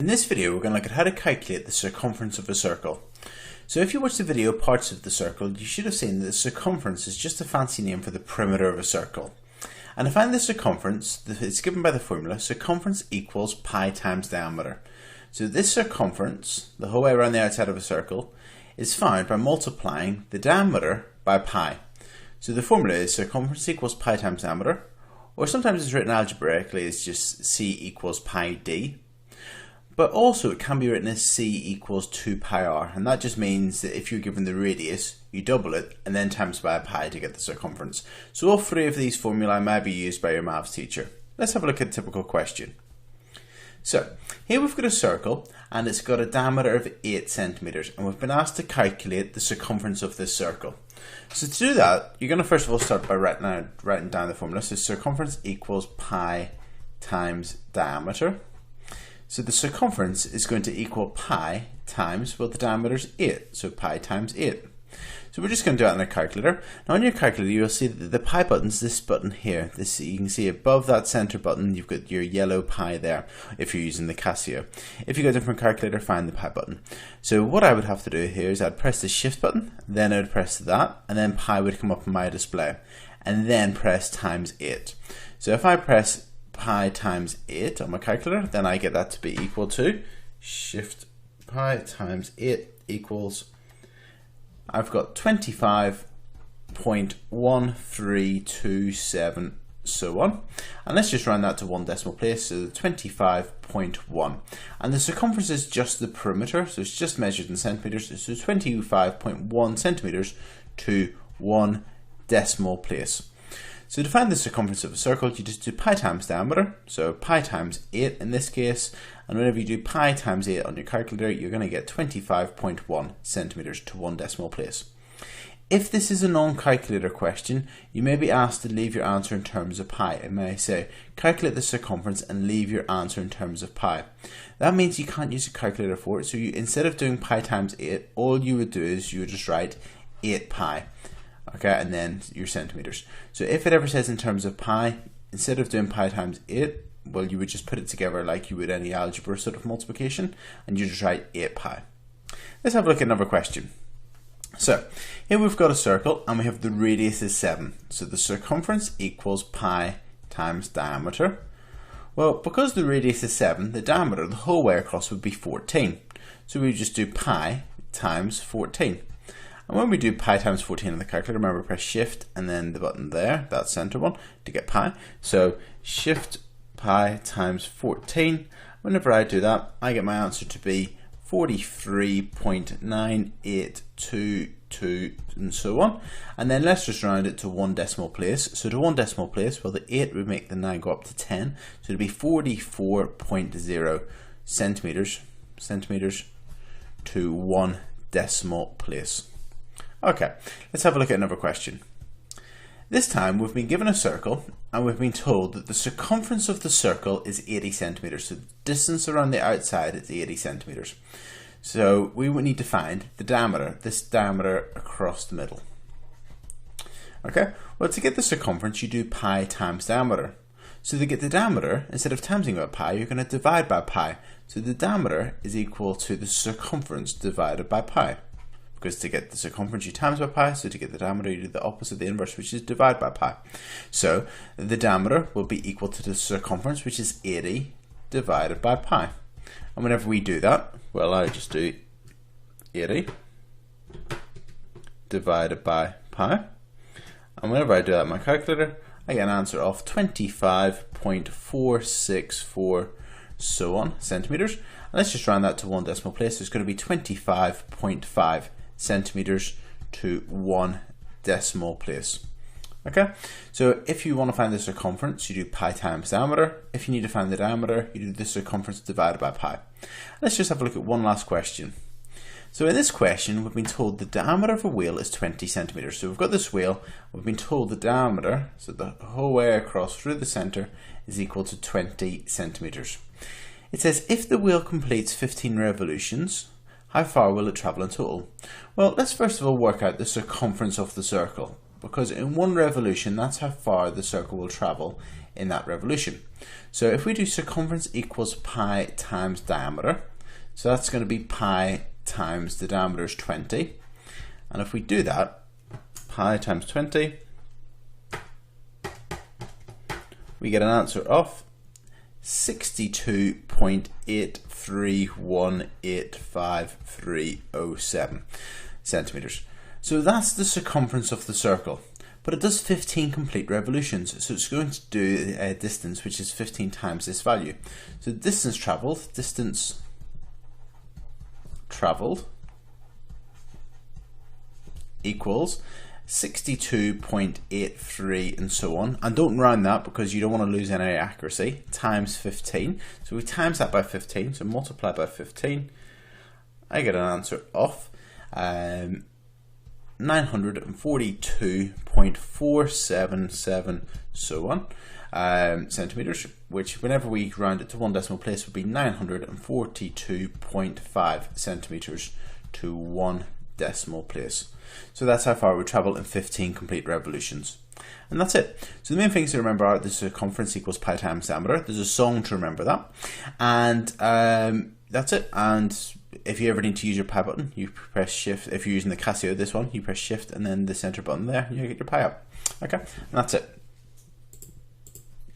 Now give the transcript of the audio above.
In this video, we're going to look at how to calculate the circumference of a circle. So if you watch the video parts of the circle, you should have seen that the circumference is just a fancy name for the perimeter of a circle. And to find the circumference, it's given by the formula, circumference equals pi times diameter. So this circumference, the whole way around the outside of a circle, is found by multiplying the diameter by pi. So the formula is circumference equals pi times diameter, or sometimes it's written algebraically as just c equals pi d. But also it can be written as c equals 2 pi r, and that just means that if you're given the radius, you double it and then times by pi to get the circumference. So all three of these formulae might be used by your maths teacher. Let's have a look at a typical question. So here we've got a circle and it's got a diameter of 8 centimeters, and we've been asked to calculate the circumference of this circle. So to do that, you're going to first of all start by writing down the formula. So circumference equals pi times diameter. So the circumference is going to equal pi times, well, the diameter is 8, so pi times 8. So we're just going to do it on a calculator. Now on your calculator, you'll see that the pi button's this button here. You can see above that center button, you've got your yellow pi there if you're using the Casio. If you got a different calculator, find the pi button. So what I would have to do here is I'd press the shift button, then I would press that, and then pi would come up on my display, and then press times 8. So if I press pi times 8 on my calculator, then I get that to be equal to shift pi times 8 equals, I've got 25.1327 so on, and let's just round that to one decimal place, so 25.1, and the circumference is just the perimeter, so it's just measured in centimeters, so 25.1 centimeters to one decimal place. So to find the circumference of a circle, you just do pi times diameter, so pi times 8 in this case, and whenever you do pi times 8 on your calculator, you're going to get 25.1 centimeters to one decimal place. If this is a non-calculator question, you may be asked to leave your answer in terms of pi. It may say, calculate the circumference and leave your answer in terms of pi. That means you can't use a calculator for it, so instead of doing pi times 8, all you would do is you would just write 8 pi. Okay, and then your centimeters. So if it ever says in terms of pi, instead of doing pi times 8, well, you would just put it together like you would any algebra sort of multiplication, and you just write 8 pi. Let's have a look at another question. So here we've got a circle and we have the radius is 7. So the circumference equals pi times diameter. Well, because the radius is 7, the diameter the whole way across would be 14. So we just do pi times 14. And when we do pi times 14 on the calculator, remember press shift and then the button there, that center one, to get pi. So shift pi times 14. Whenever I do that, I get my answer to be 43.9822 and so on. And then let's just round it to one decimal place. So to one decimal place, well, the 8 would make the 9 go up to 10. So it'd be 44.0 centimeters to one decimal place. Okay, let's have a look at another question. This time we've been given a circle and we've been told that the circumference of the circle is 80 centimeters. So the distance around the outside is 80 centimeters. So we would need to find the diameter, this diameter across the middle. Okay, well, to get the circumference you do pi times diameter. So to get the diameter, instead of timesing by pi, you're going to divide by pi. So the diameter is equal to the circumference divided by pi. Because to get the circumference you times by pi, so to get the diameter you do the opposite, the inverse, which is divide by pi. So the diameter will be equal to the circumference, which is 80 divided by pi. And whenever we do that, well, I just do 80 divided by pi. And whenever I do that on my calculator, I get an answer of 25.464 so on centimeters. And let's just round that to one decimal place. So it's going to be 25.5 centimeters to one decimal place. Okay, so if you want to find the circumference, you do pi times diameter. If you need to find the diameter, you do the circumference divided by pi. Let's just have a look at one last question. So in this question, we've been told the diameter of a wheel is 20 centimeters. So we've got this wheel, we've been told the diameter, so the whole way across through the center, is equal to 20 centimeters. It says if the wheel completes 15 revolutions, how far will it travel in total? Well, let's first of all work out the circumference of the circle, because in one revolution, that's how far the circle will travel in that revolution. So if we do circumference equals pi times diameter, so that's going to be pi times the diameter is 20. And if we do that, pi times 20, we get an answer of 62.83185307 centimeters. So that's the circumference of the circle, but it does 15 complete revolutions, so it's going to do a distance which is 15 times this value. So distance traveled equals 62.83 and so on, and don't round that because you don't want to lose any accuracy, times 15. So we times that by 15, so multiply by 15, I get an answer of 942.477 so on centimeters, which whenever we round it to one decimal place would be 942.5 centimeters to one decimal place. So that's how far we travel in 15 complete revolutions. And that's it. So the main things to remember are the circumference equals pi times diameter. There's a song to remember that. And that's it. And if you ever need to use your pi button, you press shift. If you're using the Casio, this one, you press shift and then the center button there, and you get your pi up. Okay, and that's it.